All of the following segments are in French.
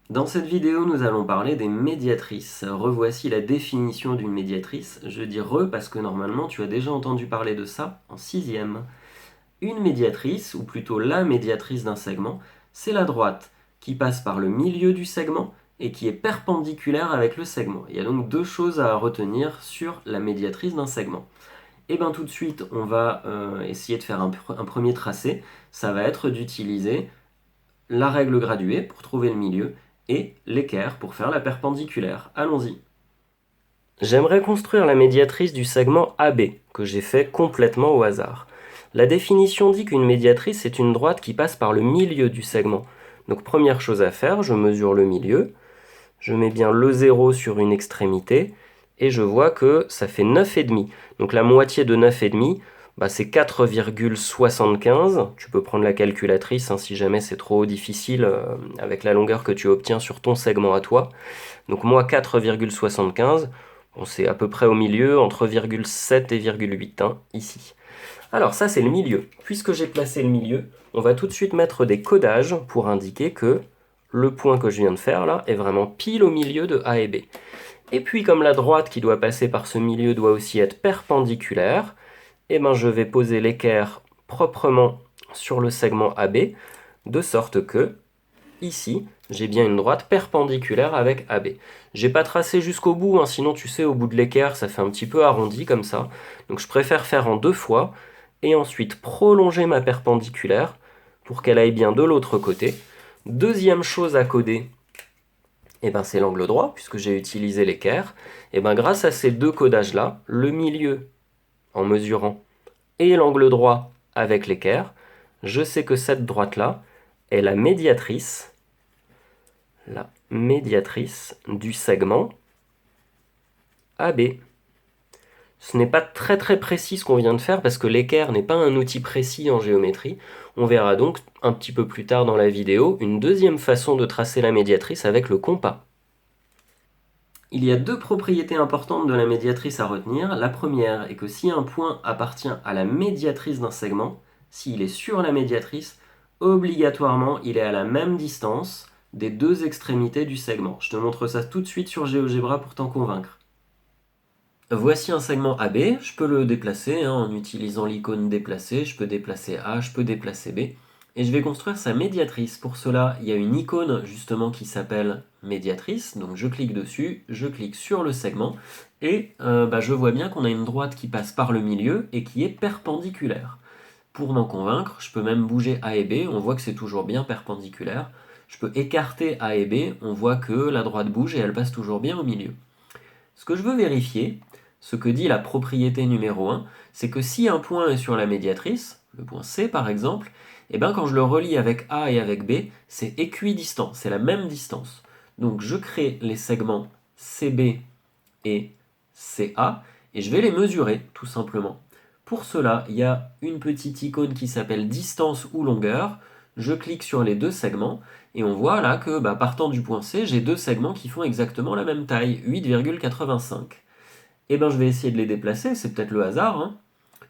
Dans cette vidéo, nous allons parler des médiatrices. Revoici la définition d'une médiatrice. Je dis re parce que normalement tu as déjà entendu parler de ça en sixième. Une médiatrice, ou plutôt la médiatrice d'un segment, c'est la droite qui passe par le milieu du segment et qui est perpendiculaire avec le segment. Il y a donc deux choses à retenir sur la médiatrice d'un segment. Et bien tout de suite, on va essayer de faire un premier tracé. Ça va être d'utiliser la règle graduée pour trouver le milieu et l'équerre pour faire la perpendiculaire. Allons-y. J'aimerais construire la médiatrice du segment AB, que j'ai fait complètement au hasard. La définition dit qu'une médiatrice est une droite qui passe par le milieu du segment. Donc première chose à faire, je mesure le milieu, je mets bien le 0 sur une extrémité, et je vois que ça fait 9,5. Donc la moitié de 9,5, c'est 4,75. Tu peux prendre la calculatrice si jamais c'est trop difficile avec la longueur que tu obtiens sur ton segment à toi. Donc moi 4,75, c'est à peu près au milieu, entre 0,7 et 0,8 ici. Alors ça c'est le milieu. Puisque j'ai placé le milieu, on va tout de suite mettre des codages pour indiquer que le point que je viens de faire là est vraiment pile au milieu de A et B. Et puis comme la droite qui doit passer par ce milieu doit aussi être perpendiculaire, je vais poser l'équerre proprement sur le segment AB, de sorte que, ici, j'ai bien une droite perpendiculaire avec AB. J'ai pas tracé jusqu'au bout, sinon tu sais, au bout de l'équerre, ça fait un petit peu arrondi comme ça. Donc je préfère faire en deux fois, et ensuite prolonger ma perpendiculaire pour qu'elle aille bien de l'autre côté. Deuxième chose à coder, c'est l'angle droit, puisque j'ai utilisé l'équerre. Grâce à ces deux codages-là, le milieu en mesurant et l'angle droit avec l'équerre, je sais que cette droite-là est la médiatrice du segment AB. Ce n'est pas très très précis ce qu'on vient de faire parce que l'équerre n'est pas un outil précis en géométrie. On verra donc un petit peu plus tard dans la vidéo une deuxième façon de tracer la médiatrice avec le compas. Il y a deux propriétés importantes de la médiatrice à retenir. La première est que si un point appartient à la médiatrice d'un segment, s'il est sur la médiatrice, obligatoirement il est à la même distance des deux extrémités du segment. Je te montre ça tout de suite sur GeoGebra pour t'en convaincre. Voici un segment AB, je peux le déplacer en utilisant l'icône déplacer, je peux déplacer A, je peux déplacer B, et je vais construire sa médiatrice. Pour cela, il y a une icône justement qui s'appelle médiatrice, donc je clique dessus, je clique sur le segment, et je vois bien qu'on a une droite qui passe par le milieu et qui est perpendiculaire. Pour m'en convaincre, je peux même bouger A et B, on voit que c'est toujours bien perpendiculaire. Je peux écarter A et B, on voit que la droite bouge et elle passe toujours bien au milieu. Ce que je veux vérifier, ce que dit la propriété numéro 1, c'est que si un point est sur la médiatrice, le point C par exemple, quand je le relie avec A et avec B, c'est équidistant, c'est la même distance. Donc je crée les segments CB et CA et je vais les mesurer tout simplement. Pour cela, il y a une petite icône qui s'appelle distance ou longueur. Je clique sur les deux segments et on voit là que partant du point C, j'ai deux segments qui font exactement la même taille, 8,85. Je vais essayer de les déplacer, c'est peut-être le hasard,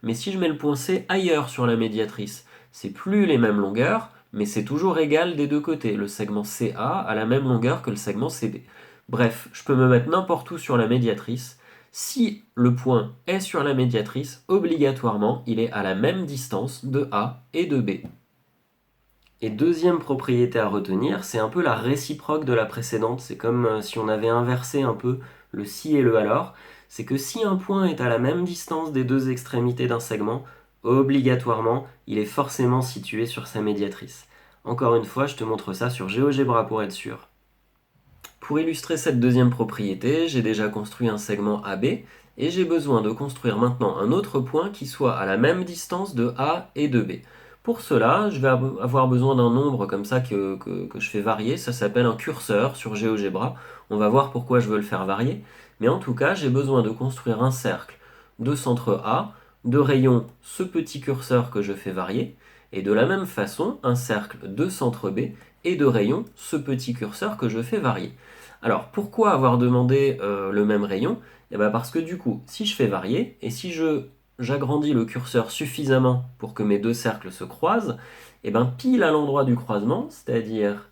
mais si je mets le point C ailleurs sur la médiatrice, c'est plus les mêmes longueurs, mais c'est toujours égal des deux côtés. Le segment CA a la même longueur que le segment CB. Bref, je peux me mettre n'importe où sur la médiatrice. Si le point est sur la médiatrice, obligatoirement, il est à la même distance de A et de B. Et deuxième propriété à retenir, c'est un peu la réciproque de la précédente. C'est comme si on avait inversé un peu le si et le alors. C'est que si un point est à la même distance des deux extrémités d'un segment, obligatoirement, il est forcément situé sur sa médiatrice. Encore une fois, je te montre ça sur GeoGebra pour être sûr. Pour illustrer cette deuxième propriété, j'ai déjà construit un segment AB et j'ai besoin de construire maintenant un autre point qui soit à la même distance de A et de B. Pour cela, je vais avoir besoin d'un nombre comme ça que je fais varier, ça s'appelle un curseur sur GeoGebra. On va voir pourquoi je veux le faire varier, mais en tout cas, j'ai besoin de construire un cercle de centre A, de rayon ce petit curseur que je fais varier, et de la même façon, un cercle de centre B et de rayon ce petit curseur que je fais varier. Alors, pourquoi avoir demandé le même rayon? Parce que du coup, si je fais varier, et si j'agrandis le curseur suffisamment pour que mes deux cercles se croisent, pile à l'endroit du croisement, c'est-à-dire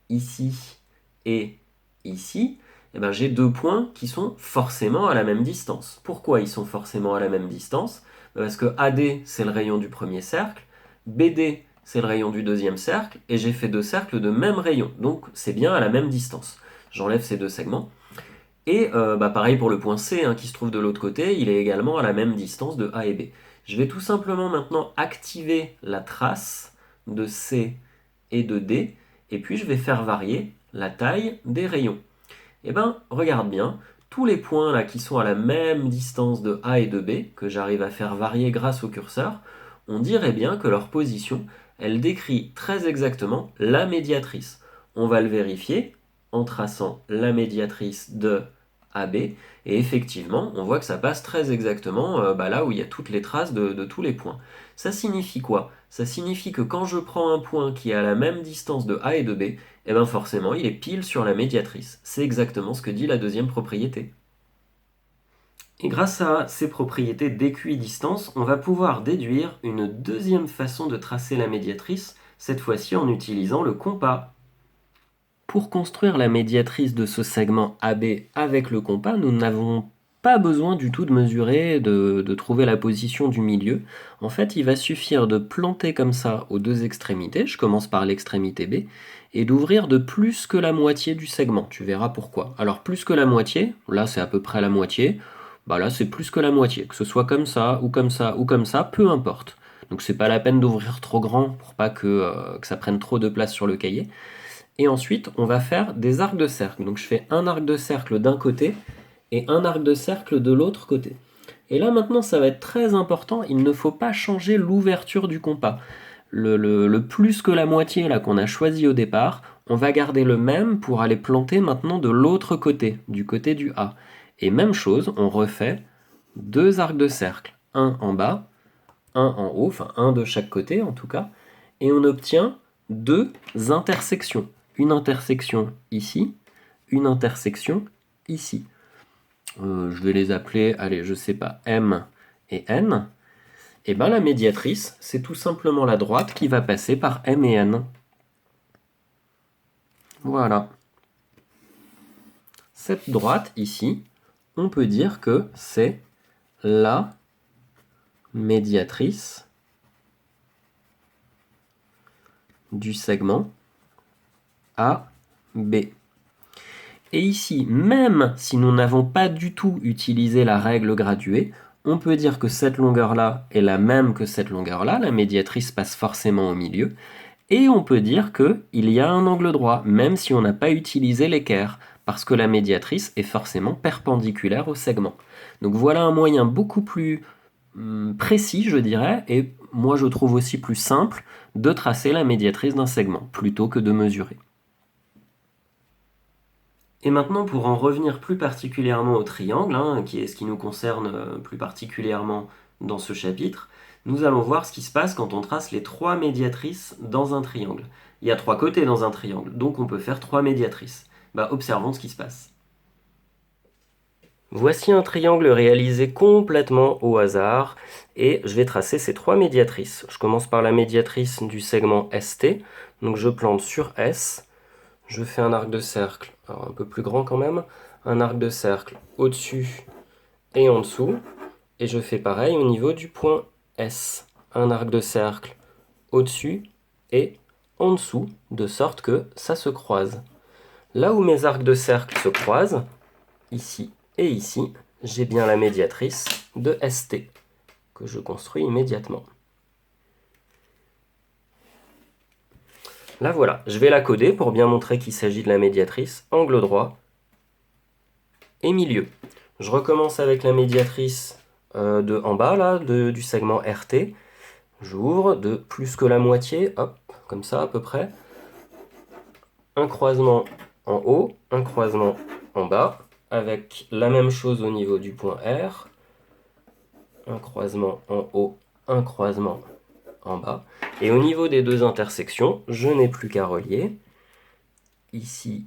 ici et ici, eh ben, j'ai deux points qui sont forcément à la même distance. Pourquoi ils sont forcément à la même distance? Parce que AD, c'est le rayon du premier cercle, BD, c'est le rayon du deuxième cercle, et j'ai fait deux cercles de même rayon, donc c'est bien à la même distance. J'enlève ces deux segments. Et pareil pour le point C hein, qui se trouve de l'autre côté, il est également à la même distance de A et B. Je vais tout simplement maintenant activer la trace de C et de D, et puis je vais faire varier la taille des rayons. Et bien, regarde bien, tous les points là qui sont à la même distance de A et de B, que j'arrive à faire varier grâce au curseur, on dirait bien que leur position, elle décrit très exactement la médiatrice. On va le vérifier en traçant la médiatrice de AB, et effectivement, on voit que ça passe très exactement là où il y a toutes les traces de tous les points. Ça signifie quoi? Ça signifie que quand je prends un point qui est à la même distance de A et de B, et bien forcément, il est pile sur la médiatrice. C'est exactement ce que dit la deuxième propriété. Et grâce à ces propriétés d'équidistance, on va pouvoir déduire une deuxième façon de tracer la médiatrice, cette fois-ci en utilisant le compas. Pour construire la médiatrice de ce segment AB avec le compas, nous n'avons pas besoin du tout de mesurer, de trouver la position du milieu. En fait, il va suffire de planter comme ça aux deux extrémités, je commence par l'extrémité B, et d'ouvrir de plus que la moitié du segment. Tu verras pourquoi. Alors plus que la moitié, là c'est à peu près la moitié, là c'est plus que la moitié. Que ce soit comme ça, ou comme ça, ou comme ça, peu importe. Donc c'est pas la peine d'ouvrir trop grand pour pas que ça prenne trop de place sur le cahier. Et ensuite, on va faire des arcs de cercle. Donc je fais un arc de cercle d'un côté et un arc de cercle de l'autre côté. Et là maintenant, ça va être très important, il ne faut pas changer l'ouverture du compas. Le plus que la moitié là qu'on a choisi au départ, on va garder le même pour aller planter maintenant de l'autre côté, du côté du A. Et même chose, on refait deux arcs de cercle, un en bas, un en haut, enfin un de chaque côté en tout cas, et on obtient deux intersections. Une intersection ici, une intersection ici. Je vais les appeler, allez, je sais pas, M et N. Et bien la médiatrice, c'est tout simplement la droite qui va passer par M et N. Voilà. Cette droite ici, on peut dire que c'est la médiatrice du segment AB. Et ici, même si nous n'avons pas du tout utilisé la règle graduée, on peut dire que cette longueur-là est la même que cette longueur-là, la médiatrice passe forcément au milieu, et on peut dire qu'il y a un angle droit, même si on n'a pas utilisé l'équerre, parce que la médiatrice est forcément perpendiculaire au segment. Donc voilà un moyen beaucoup plus précis, je dirais, et moi je trouve aussi plus simple de tracer la médiatrice d'un segment, plutôt que de mesurer. Et maintenant, pour en revenir plus particulièrement au triangle, qui est ce qui nous concerne plus particulièrement dans ce chapitre, nous allons voir ce qui se passe quand on trace les trois médiatrices dans un triangle. Il y a trois côtés dans un triangle, donc on peut faire trois médiatrices. Observons ce qui se passe. Voici un triangle réalisé complètement au hasard, et je vais tracer ces trois médiatrices. Je commence par la médiatrice du segment ST, donc je plante sur S, je fais un arc de cercle, alors un peu plus grand quand même, un arc de cercle au-dessus et en dessous, et je fais pareil au niveau du point S, un arc de cercle au-dessus et en dessous, de sorte que ça se croise. Là où mes arcs de cercle se croisent, ici et ici, j'ai bien la médiatrice de ST, que je construis immédiatement. Là voilà, je vais la coder pour bien montrer qu'il s'agit de la médiatrice, angle droit et milieu. Je recommence avec la médiatrice de en bas, là, du segment RT. J'ouvre de plus que la moitié, hop, comme ça à peu près. Un croisement en haut, un croisement en bas, avec la même chose au niveau du point R. Un croisement en haut, un croisement en bas. Et au niveau des deux intersections, je n'ai plus qu'à relier. Ici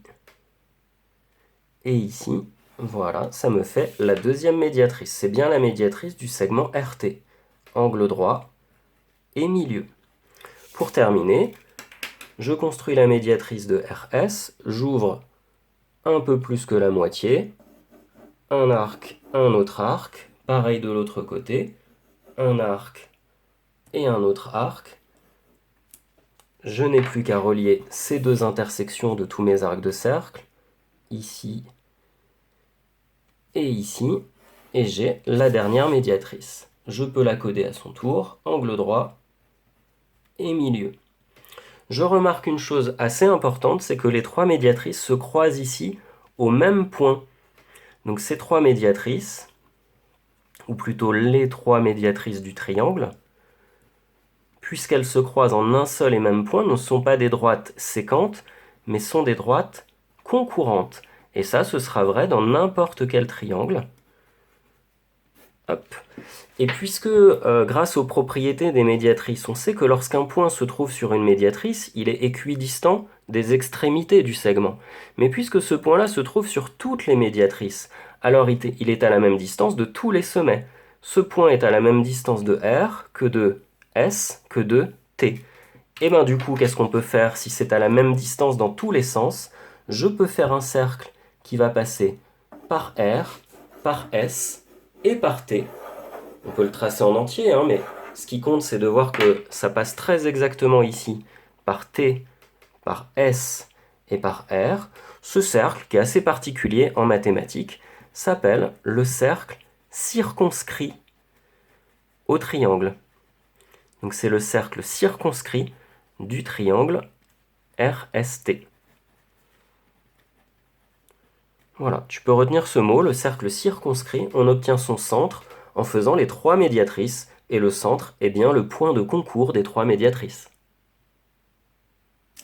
et ici. Voilà, ça me fait la deuxième médiatrice. C'est bien la médiatrice du segment RT. Angle droit et milieu. Pour terminer, je construis la médiatrice de RS, j'ouvre un peu plus que la moitié, un arc, un autre arc, pareil de l'autre côté, un arc et un autre arc. Je n'ai plus qu'à relier ces deux intersections de tous mes arcs de cercle, ici et ici, et j'ai la dernière médiatrice. Je peux la coder à son tour, angle droit et milieu. Je remarque une chose assez importante, c'est que les trois médiatrices se croisent ici au même point. Donc ces trois médiatrices, ou plutôt les trois médiatrices du triangle, puisqu'elles se croisent en un seul et même point, ne sont pas des droites sécantes, mais sont des droites concurrentes. Et ça, ce sera vrai dans n'importe quel triangle. Hop. Et puisque, grâce aux propriétés des médiatrices, on sait que lorsqu'un point se trouve sur une médiatrice, il est équidistant des extrémités du segment. Mais puisque ce point-là se trouve sur toutes les médiatrices, alors il est à la même distance de tous les sommets. Ce point est à la même distance de R que de S que de T. Et bien du coup, qu'est-ce qu'on peut faire si c'est à la même distance dans tous les sens? Je peux faire un cercle qui va passer par R, par S et par T. On peut le tracer en entier, hein, mais ce qui compte, c'est de voir que ça passe très exactement ici, par T, par S et par R. Ce cercle, qui est assez particulier en mathématiques, s'appelle le cercle circonscrit au triangle. Donc c'est le cercle circonscrit du triangle RST. Voilà, tu peux retenir ce mot, le cercle circonscrit. On obtient son centre en faisant les trois médiatrices, et le centre est bien le point de concours des trois médiatrices.